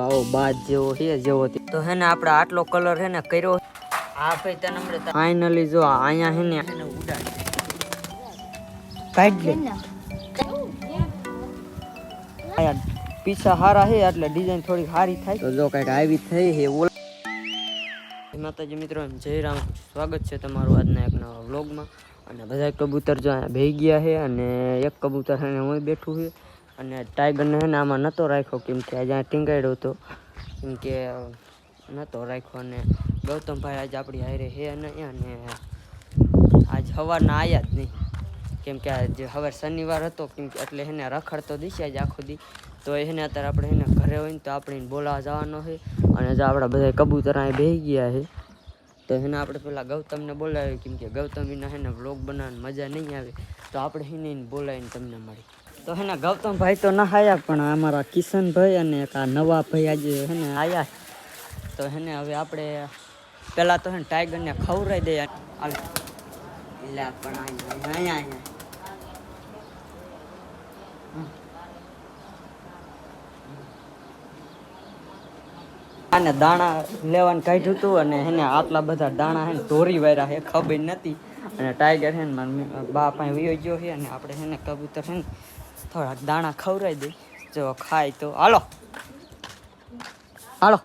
આવો બાદ જેવો છે જેવો તો હે ને આપણે આટલો કલર હે ને કર્યો આ ભાઈ તને હમણે ફાઇનલી જો અહીંયા હે ને ઉડાડી કાઢ લે આયા પીછા હારા હે એટલે ડિઝાઇન થોડી સારી થાય તો જો કઈક આવી થઈ હે માતાજી મિત્રો જય રામ સ્વાગત છે તમારું આજના એક નવા વ્લોગમાં અને બધા કબૂતર જો અહીંયા બેહી ગયા છે અને એક કબૂતર હે ને હું બેઠું છે અને ટાઈગરને હે ને આમાં નહોતો રાખ્યો કેમ કે આજે ટીંગાડ્યો હતો કેમ કે નહોતો રાખ્યો અને ગૌતમભાઈ આજે આપણી હારે હે નહીં અને આજ સવારના આવ્યા જ નહીં કેમ કે આજે સવાર શનિવાર હતો કેમ કે એટલે એને રખડતો દિશે આજ આખો દી તો એને અત્યારે આપણે એને ઘરે હોય ને તો આપણે બોલાવા જવાનો છે અને જો આપણા બધા કબૂતર અહીં બેસી ગયા છે તો એને આપણે પેલા ગૌતમને બોલાવ્યો કેમ કે ગૌતમ વિના એને વ્લોગ બનાવવાની મજા નહીં આવે તો આપણે એને બોલાવીને તમને મળી તો હેને ગૌતમભાઈ તો ના આવ્યા પણ અમારા કિશનભાઈ અને એક આ નવા ભાઈ આજે હેને આવ્યા તો હેને હવે આપણે પહેલાં તો હે ટાઈગરને ખવડાવી દઈએ એટલે પણ અહીંયા આને દાણા લેવાનું કાઢ્યું હતું અને એને આટલા બધા દાણા હે ઢોરી વાર્યા છે ખબર નથી અને ટાઈગર હે ને મારા બા પાસે વયો ગયો છે અને આપણે હે ને કબૂતર છે ને થોડાક દાણા ખવડાવી દઈ જો ખાય તો હાલો હાલો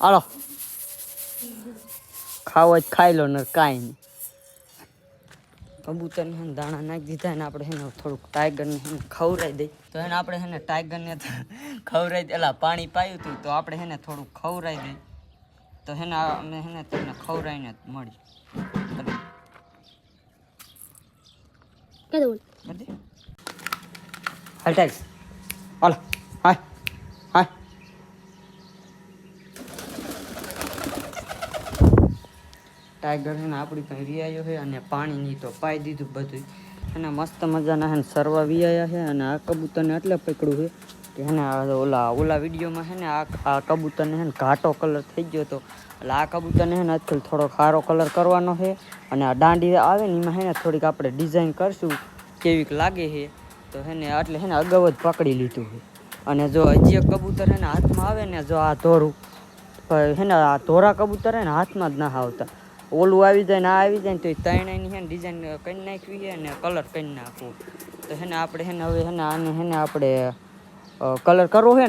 હાલો ખાવો જ ખાઈ લો ને કાંઈ નહીં કબૂતરને હે દાણા નાખી દીધા ને આપણે એને થોડુંક ટાઈગરને ખવડાવી દઈ તો એને આપણે એને ટાઈગરને ખવડાવી દે એલા પાણી પાયું હતું તો આપણે એને થોડુંક ખવડાવી દઈ તો એને અમે એને તમને ખવડાવીને મળી હાલ ટાઈગ હાલો હાય હાય ટાઈગર છે ને આપણી પાસે રિયાયો છે અને પાણીની તો પાઈ દીધું બધું અને મસ્ત મજાના હે ને સરવા વિયાયા છે અને આ કબૂતરને એટલે પકડ્યું છે કે એને ઓલા વિડીયોમાં છે ને આ કબૂતરને છે ને ઘાટો કલર થઈ ગયો હતો એટલે આ કબૂતરને છે ને આજકાલ થોડો ખારો કલર કરવાનો છે અને આ દાંડી આવે ને એમાં છે ને થોડીક આપણે ડિઝાઇન કરશું કેવીક લાગે છે તો છે ને એટલે છે ને અગાઉ જ પકડી લીધું છે અને જો હજી એક કબૂતર છે ને હાથમાં આવે ને જો આ ધોરું છે ને આ ધોરા કબૂતર છે ને હાથમાં જ ના આવતા ઓલું આવી જાય ને આ આવી જાય ને તો એ ત્રણેયની છે ને ડિઝાઇન કરી નાખવી છે અને કલર કરી નાખવું તો છે ને આપણે છે ને હવે છે ને આને છે ને આપણે કલર કરવો છે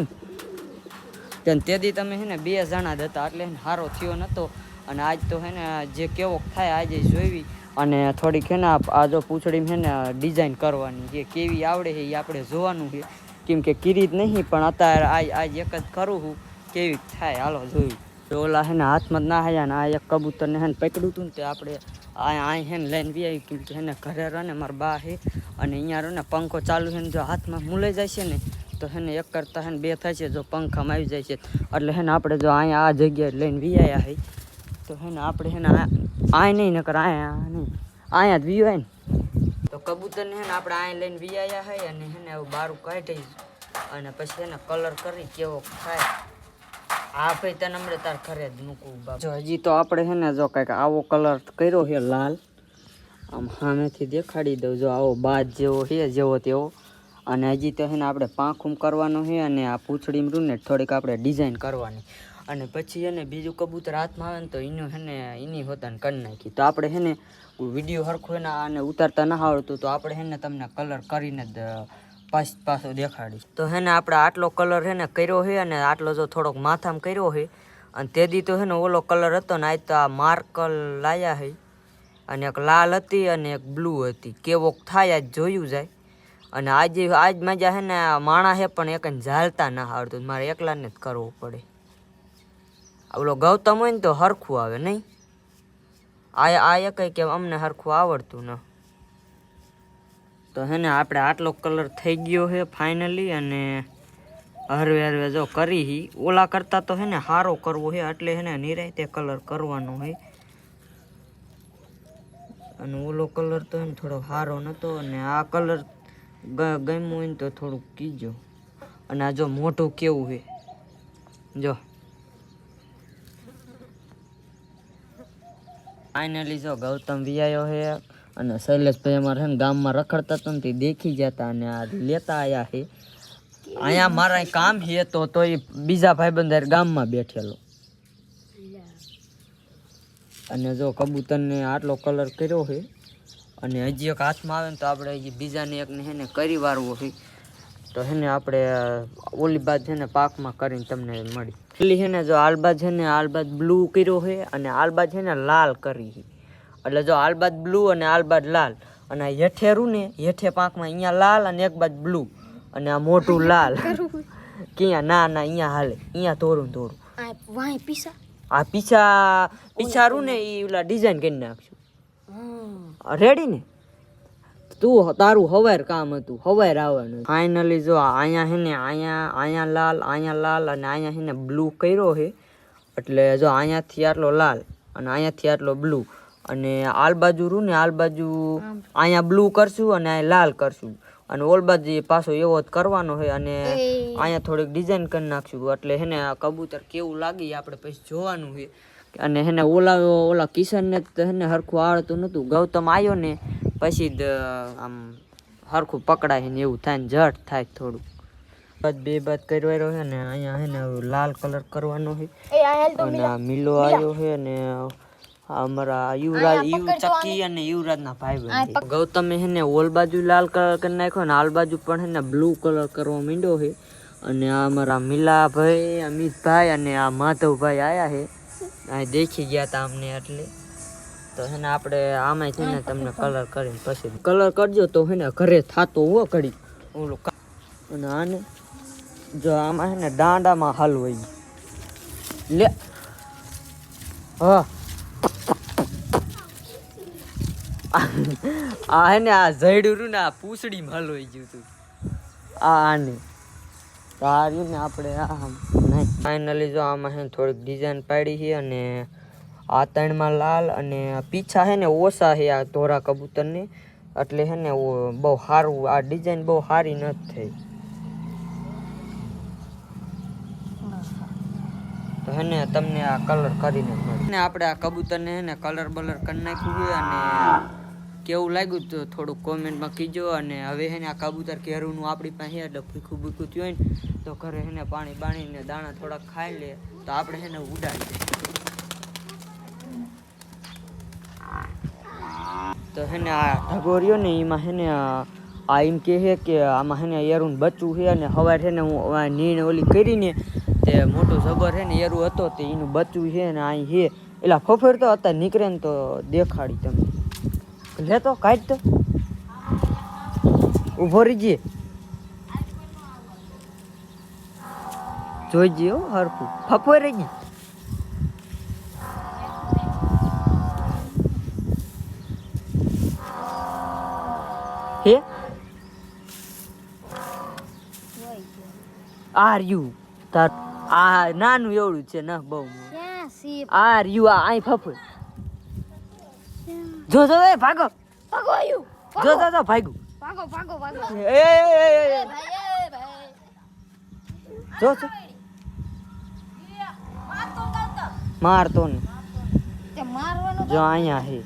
ને તેથી તમે છે ને 2 જણા જ હતા એટલે સારો થયો નહોતો અને આજ તો છે ને જે કેવો થાય આજે જોઈવી અને થોડીક છે ને આ જો પૂંછડીમાં છે ને ડિઝાઇન કરવાની જે કેવી આવડે છે એ આપણે જોવાનું છે કેમ કે કીરી જ નહીં પણ અત્યારે આજ એક જ કરું છું કેવી થાય હાલો જોયું ઓલા હે ને હાથમાં જ ના આવ્યા ને આ એક કબૂતરને હે ને પકડ્યું હતું ને તે આપણે અહીં હે ને લઈને બી આવી કેમ કે એને ઘરે રહે ને મારા બા છે અને અહીંયા રહે ને પંખો ચાલુ છે ને જો હાથમાં મૂલાઈ જાય છે ને તો હે ને એક કરતાં હે ને 2 થાય છે જો પંખામાં આવી જાય છે એટલે હે ને આપણે જો અહીંયા આ જગ્યાએ લઈને વી આવ્યા છે તો હે ને આપણે હે ને અહીં નહીં નકર અહીંયા નહીં અહીંયા જ વી હોય ને તો કબૂતરને હે ને આપણે અહીં લઈને વી આવ્યા છે અને હે ને બારું કાઢી અને પછી એને કલર કરી કેવો થાય હા ભાઈ તને હમણાં તાર ઘરે જ મૂકવું જો હજી તો આપણે છે ને જો કંઈક આવો કલર કર્યો છે લાલ આમ સામેથી દેખાડી દઉં જો આવો બાદ જેવો છે જેવો તેવો અને હજી તો છે ને આપણે પાંખું કરવાનું છે અને આ પૂંછડીમાં રૂને થોડીક આપણે ડિઝાઇન કરવાની અને પછી એને બીજું કબૂતર હાથમાં આવે ને તો એનું છે ને એની હોતાને કરી નાખી તો આપણે છે ને વિડીયો સરખો એને આને ઉતારતા ના આવડતું તો આપણે છે ને તમને કલર કરીને જ પાછો દેખાડીશ તો હે ને આપણે આટલો કલર છે ને કર્યો છે અને આટલો જો થોડોક માથામાં કર્યો છે અને તેદી તો છે ને ઓલો કલર હતો ને આજ તો આ માર્કલ લાયા છે અને એક લાલ હતી અને એક બ્લુ હતી કેવોક થાય આજ જોયું જાય અને આજ મજા છે ને માણા છે પણ એક ઝાલતા ના આવડતું મારે એકલાને જ કરવું પડે ઓલો ગૌતમ હોય ને તો હરખું આવે નહીં આ એક કે અમને હરખું આવડતું ન તો હે ને આપણે આટલો કલર થઈ ગયો છે ફાઇનલી અને હરવે હરવે જો કરી ઓલા કરતાં તો હે ને સારો કરવો છે એટલે હે ને નિરાયતે કલર કરવાનો હોય અને ઓલો કલર તો એને થોડો સારો નહોતો અને આ કલર ગમ્યું હોય ને તો થોડુંક કીજો અને આ જો મોઢું કેવું છે જો ફાઇનલી જો ગૌતમ વિયાયો છે અને શૈલેષભાઈ અમારે છે ને ગામમાં રખડતા હતા ને તે દેખી જતા અને આ લેતા આવ્યા છે અહીંયા મારા કામ છે તો એ બીજા ભાઈબંધ ગામમાં બેઠેલો અને જો કબૂતરને આટલો કલર કર્યો છે અને હજી એક હાથમાં આવે ને તો આપણે હજી બીજાને એકને હેને કરી વારવો છે તો હેને આપણે ઓલી બાદ છે ને પાકમાં કરીને તમને મળી પેલી છે ને જો આલબાદ છે ને આલબાદ બ્લુ કર્યો છે અને આલબાદ છે ને લાલ કરી છે એટલે જો આલબાદ બ્લુ અને આલબાદ લાલ અને હેઠેરું ને હેઠે પાંખમાં અહીંયા લાલ અને એક બાદ બ્લુ અને આ મોટું લાલ ક્યાં ના અહીંયા હાલે અહીંયા થોડું આ પીછારું ને એ ઓલા ડિઝાઇન કરી નાખશું રેડી ને તું તારું હવાર કામ હતું હવાર આવવાનું ફાઇનલી જો અહીંયા હે ને અહીંયા લાલ અને અહીંયા હે ને બ્લુ કર્યો છે એટલે જો અહીંયાથી આટલો લાલ અને અહીંયાથી આટલો બ્લુ અને આલ બાજુ રૂ ને આલ બાજુ અહીંયા બ્લુ કરશું અને અહીંયા લાલ કરશું અને ઓલ બાજુ પાછો એવો જ કરવાનો છે અને અહીંયા થોડીક ડિઝાઇન કરી નાખશું એટલે હે ને આ કબૂતર કેવું લાગે આપણે પછી જોવાનું છે અને હેને ઓલા કિશનને હેને હરખું આવડતું નહોતું ગૌતમ આવ્યો ને પછી જ આમ હરખું પકડાય ને એવું થાય ને જટ થાય થોડું બે બાદ કરવાનો છે ને અહીંયા હે ને લાલ કલર કરવાનો છે અને આ મિલો આવ્યો છે ને અમારા યુવરાજ ચક્કી અને યુવરાજના ભાઈ ગૌતમે હે ને ઓલ બાજુ લાલ કલર કરી નાખ્યો ને આલ બાજુ પણ હે ને બ્લુ કલર કરવા માંડ્યો છે અને આ અમારા મિલાભાઈ અમિતભાઈ અને આ માધવભાઈ આવ્યા છે આ દેખી ગયા હતા અમને એટલે તો હે ને આપણે આમાં છે ને તમને કલર કરીને પછી કલર કરજો તો હે ને ઘરે થાતો હો ઘડી ઓલું અને આને જો આમાં હે ને દાંડામાં હલવાઈ લે હા આ હે ને આ ઝડું ને આ પૂછડીમાં હલવાઈ ગયું હતું આને સારું ને આપણે નહીં ફાઇનલી જો આમાં છે થોડીક ડિઝાઇન પાડી છે અને આ ત્રણમાં લાલ અને પીછા છે ને ઓછા છે આ ધોરા કબૂતરની એટલે છે ને બહુ સારું આ ડિઝાઇન બહુ સારી નથી થઈ તો હે ને તમને આ કલર કરીને મળે આપણે આ કબૂતરને હે ને કલર બલર કરી નાખ્યું છે અને કેવું લાગ્યું તો થોડુંક કોમેન્ટમાં કીજો અને હવે હે ને આ કબૂતર કેરુંનું આપણી પાસે એટલે ભૂખું ભૂખું થયું હોય ને તો ઘરે હે ને પાણી બાણીને દાણા થોડાક ખાઈ લે તો આપણે હે ને ઉડાડી દઈએ તો હે ને આ ઢગોર્યો ને એમાં હે ને આ એમ કહે કે આમાં હે ને એરું બચ્ચું છે અને સવાર છે ને હું નીણ ઓલી કરીને તે મોટું જબર છે ને એરું હતો તે એનું બચ્ચું છે ને અહીં છે એટલે ફફેર તો અત્યારે નીકળે ને તો દેખાડી તમે લેતો કાઢ તો ઉભો રહીજે જોઈજે હો હરખું ફફો રહી ગઈ હે આર યુ તાર આ નાનું એવડું છે ના બહુ આર યુ આ અહીં ફફો જો જો એ ભાગો ભાગો આયુ જો જો જો ભાગો એ જો જો મારતો ને તે મારવાનો જો અહીંયા હે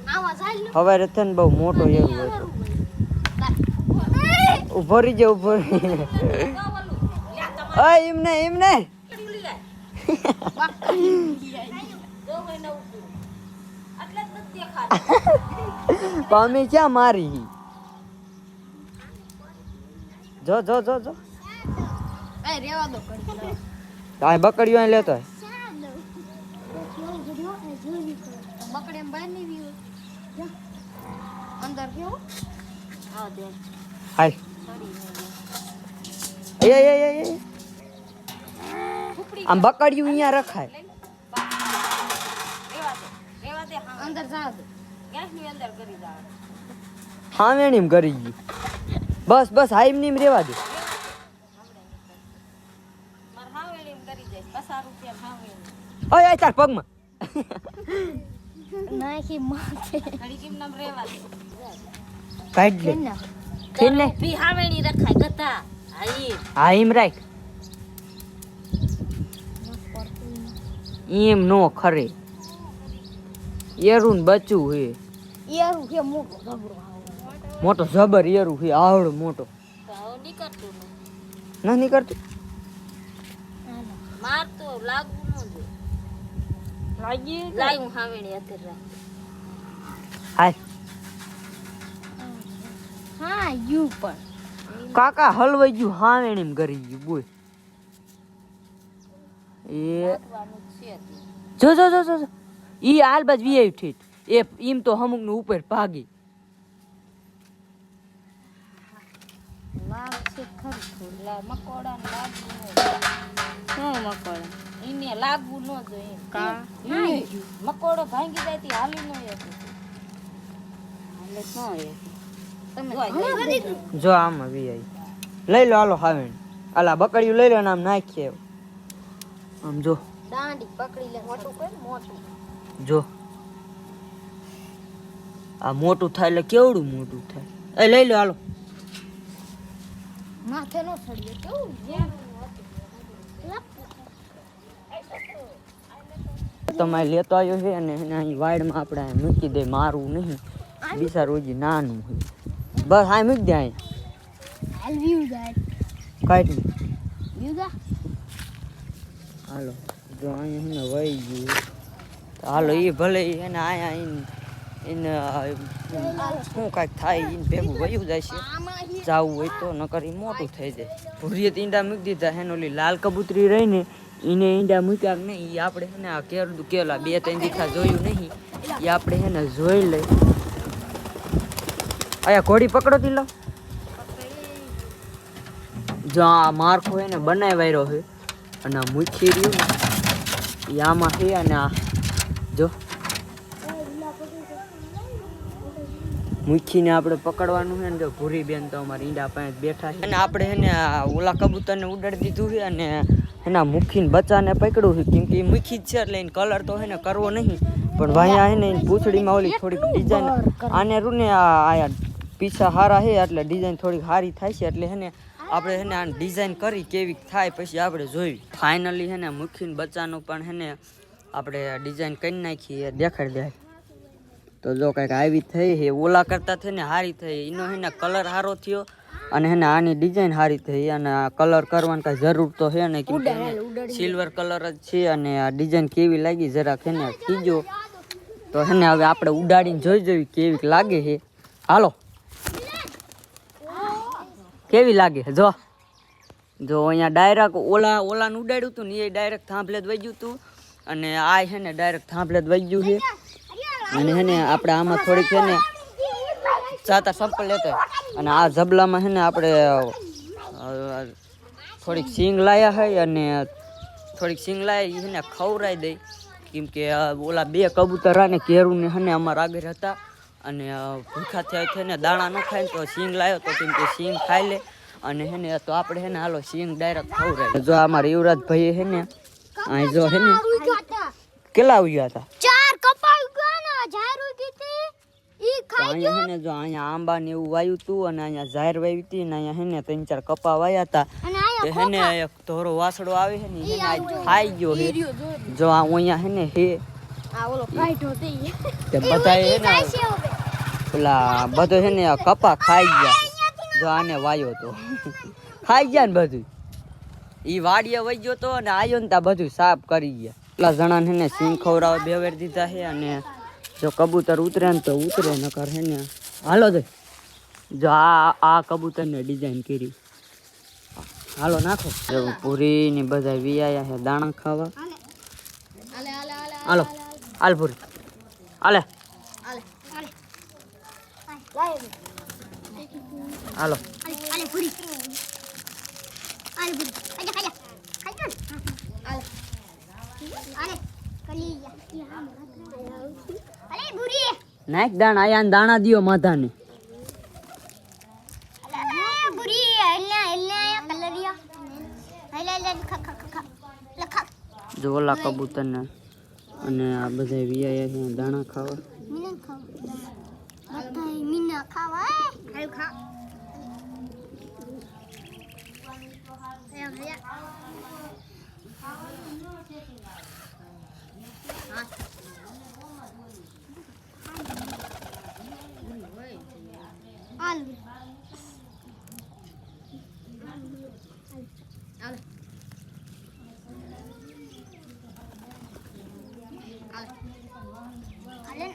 આવા ચાલ હવારે થે ને બહુ મોટો એરું હતો ઉભો રહી એમ ને પામી ક્યાં મારી જો જો જો જો એ રેવા દો કરી આ બકડીઓ અહીં લેતો હોય બકડે એમ બહાર નહીં વીયો અંદર કેવો આ દે હાલ એ આમ બકડીયું અહીંયા રખાય અંદર જા દે ગેસ ની અંદર કરી દા હા મેણીમ કરી ગઈ બસ હાઈમ નીમ રેવા દે માર હાવેણીમ કરી દે 50 રૂપિયા હાવેણી ઓય તાર પગમાં નાખી માથે ઘડી કેમ નામ રેવા દે કાઢ લે ખેલ ને ભી હાવેણી રખાય ગતા હાઈમ રાખ એમ નો ખરે એરું બચ્ચું હે એરું કે મોટો જબર એરું હે આવડો મોટો નથી કરતી માર તો લાગવું ન જોઈએ. લાઈ હું હાવેણી અત્યારે રાખ. હાય હા યુ પણ કાકા હલવાઈ ગયું હાવેણીમ કરી ગયું બોલ એ લાગવાનું જ છે તે. જો જો જો જો જો. ઈ હાલ બાજ વી આવી ઠીક એ ઈમ તો અમુક નું ઉપર ભાગી લાગ છે ખરું થોડું. મકોડાને લાગવું ન જોઈએ. શું મકોડા એને લાગવું ન જોઈએ. કા મકોડો ભાંગી જાય તે હાલી ન શકે. હાલે શું એ તમે જો આમાં વી આવી લઈ લો હાલો હાવેણી આલા બકડીયું લઈ લો ને આમ નાખીએ આમ જો દાંડી પકડી લે. મોટું કોઈ મોટું. જો આ મોટું થાય એટલે કેવડું મોટું થાય એ લઈ લો હાલો માથે નો ચડીએ કેવું તમારે લેતો આવ્યો છે અને એને અહીં વાડમાં આપણે અહીં મૂકી દે મારવું નહીં બિચાર રોજી નાનું હોય બસ આ મૂકી દે અહીં હાલ વ્યુ જાય કાંઈ વ્યુ જા હાલો જો અહીંયા એને વહી ગયું તો હાલો એ ભલે એને અહીંયા એને શું કાંઈક થાય એને ભેગું વયું જાય છે જાવું હોય તો નકર ઈ મોટું થઈ જાય ભૂરીએ તો ઈંડા મૂકી દીધા હે ને ઓલી લાલ કબૂતરી રહી ને એને ઈંડા મૂક્યા કે નહીં એ આપણે હે ને આ કેરદું કેલા 2-3 દીખા જોયું નહીં એ આપણે હે ને જોઈ લઈ આયા ઘોડી પકડો તી લો જો આ મારખો હે ને બનાવ્યો છે અને આ મૂકી રહ્યું ને એ આમાં છે અને આ જો મૂકીને આપણે પકડવાનું છે ને જો ભૂરી બેન તો અમારી ઈંડા પાસે બેઠા છે અને આપણે એને આ ઓલા કબૂતરને ઉડાડી દીધું છે અને એના મૂકીને બચ્ચાને પકડ્યું છે કેમ કે એ મૂકી જ છે એટલે એને કલર તો છે ને કરવો નહીં પણ ભાઈ છે ને એની પૂંછડીમાં ઓલી થોડીક ડિઝાઇન આને રૂ ને આ પીછા હારા છે એટલે ડિઝાઇન થોડીક સારી થાય છે એટલે છે ને આપણે છે ને આ ડિઝાઇન કરી કેવી થાય પછી આપણે જોઈ ફાઇનલી છે ને મૂકીને બચ્ચાનું પણ છે ને આપણે ડિઝાઇન કરી નાખી દેખાડી દે તો જો કંઈક આવી થઈ છે ઓલા કરતા થઈને સારી થઈ એનો એને કલર સારો થયો અને એને આની ડિઝાઇન સારી થઈ અને આ કલર કરવાની કાંઈ જરૂર તો છે ને કેમ કે સિલ્વર કલર જ છે અને આ ડિઝાઇન કેવી લાગી જરાક એને કીજો તો એને હવે આપણે ઉડાડીને જોઈ જોઈ કેવી લાગે છે હાલો કેવી લાગે જો જો અહીંયા ડાયરેક્ટ ઓલાને ઉડાડ્યું હતું ને એ ડાયરેક્ટ થાંભલે જ વહી ગયું હતું અને આ છે ને ડાયરેક્ટ થાંભલે જ વહી ગયું છે અને હે ને આપણે આમાં થોડીક છે ને ચાતા સંપલ લેતા અને આ જબલામાં છે ને આપણે થોડીક સિંગ લાયા હોય અને થોડીક સિંગ લાયા એને ખવરાઈ દઈ કેમ કે ઓલા 2 કબૂતરા ને કેરું ને હને અમારા આગળ હતા અને ભૂખા થયા થઈને દાણા ન ખાય તો સિંગ લાવ્યો તો કેમ કે સિંગ ખાઈ લે અને હે ને તો આપણે હે ને હાલો સિંગ ડાયરેક્ટ ખવરાય જો અમારા યુવરાજભાઈ હે ને અહીં જો હે ને કેટલા આવ્યા હતા 4 કપાઈ ગયા ને જાહેર કીધી ઈ અહીંયા હે ને જો અહીંયા આંબા ને એવું વાયું તું અને અહીંયા જાહેર વાવી હતી ને અહીંયા હે ને 3-4 કપા વાયા હતા હે ને એક ધોરો વાસડો આવે છે ને એને આજ ખાઈ ગયો હે જો આ અહીંયા હે ને હે આ ઓલો કાઢ્યો તે તે બધાય હે ને પેલા બધો હે ને કપા ખાઈ ગયા જો આને વાયો તો ખાઈ ગયા ને બધું ઈ વાડીએ વઈ ગયો તો અને આયો ને તા બધું સાફ કરી ગયા એટલા જણા ને સિંગ ખવડાવે બેવેર દીધા છે અને જો કબૂતર ઉતરે ને તો ઉતરે નકર હે ને હાલો જો આ કબૂતરને ડિઝાઇન કરી હાલો નાખો પૂરી ને બધા વિયાયા છે દાણા ખાવા હાલો હાલ પૂરી હાલે હાલો આલે પૂરી આલે પૂરી ખાજા આલે કલીયા અલે પૂરી નાખ દાણા આયા ને દાણા દિયો માથાને પૂરી એલ્લા કલરિયા એલ્લા ખા જો ઓલા કબૂતર ને અને આ બધા વિયાયા છે દાણા ખાવા મીના ખાવા બધાય મીના ખાવા હાલ ખા હાલ હાલ અલે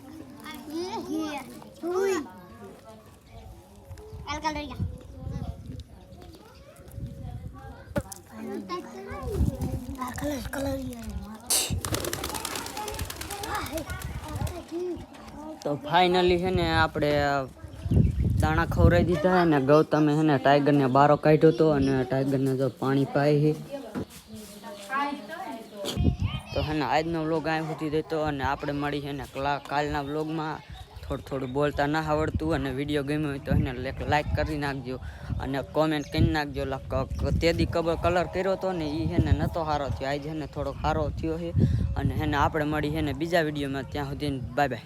ये हुई al kal રહી ગયા આ કલર તો ફાઇનલી છે ને આપણે દાણા ખવડાવી દીધા અને ગૌતમે છે ને ટાઈગરને બારો કાઢ્યો હતો અને ટાઈગરને જો પાણી પાય છે. તો છે ને આજનો વ્લોગ અહીં સુધી દેતો અને આપણે મળી છે ને કાલના વ્લોગમાં થોડું બોલતા ના આવડતું અને વિડીયો ગમ્યો હોય તો એને લાઈક કરી નાખજો અને કોમેન્ટ કરી નાખજો. તેદી કલર કર્યો હતો ને એ છે ને નહોતો સારો થયો, આજે છે ને થોડો સારો થયો છે અને એને આપણે મળી છે ને બીજા વિડીયોમાં. ત્યાં સુધી બાય બાય.